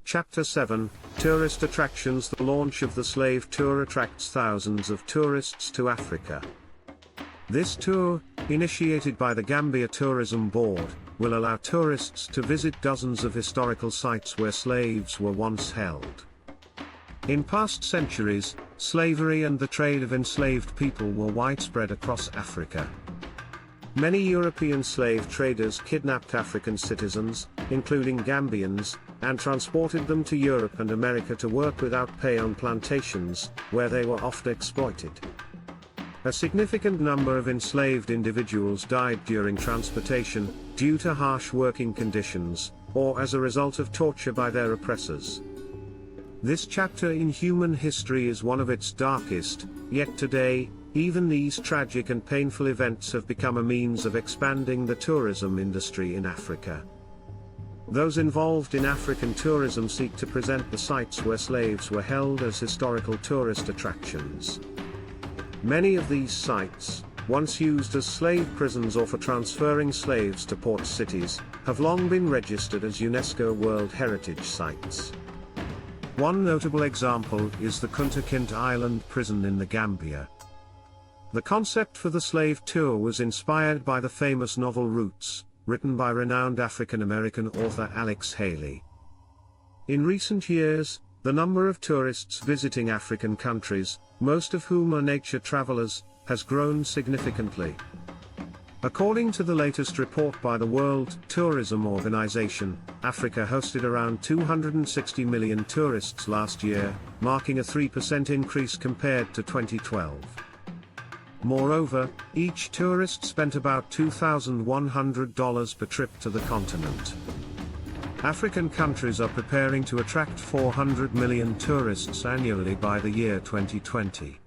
Chapter 7, Tourist Attractions. The launch of the Slave Tour attracts thousands of tourists to Africa. This tour, initiated by the Gambia Tourism Board, will allow tourists to visit dozens of historical sites where slaves were once held. In past centuries, slavery and the trade of enslaved people were widespread across Africa. Many European slave traders kidnapped African citizens, including Gambians, and transported them to Europe and America to work without pay on plantations, where they were often exploited. A significant number of enslaved individuals died during transportation, due to harsh working conditions, or as a result of torture by their oppressors. This chapter in human history is one of its darkest, yet today, even these tragic and painful events have become a means of expanding the tourism industry in Africa. Those involved in African tourism seek to present the sites where slaves were held as historical tourist attractions. Many of these sites, once used as slave prisons or for transferring slaves to port cities, have long been registered as UNESCO World Heritage Sites. One notable example is the Kunta Kinteh Island prison in the Gambia. The concept for the slave tour was inspired by the famous novel Roots, written by renowned African-American author Alex Haley. In recent years, the number of tourists visiting African countries, most of whom are nature travelers, has grown significantly. According to the latest report by the World Tourism Organization, Africa hosted around 260 million tourists last year, marking a 3% increase compared to 2012. Moreover, each tourist spent about $2,100 per trip to the continent. African countries are preparing to attract 400 million tourists annually by the year 2020.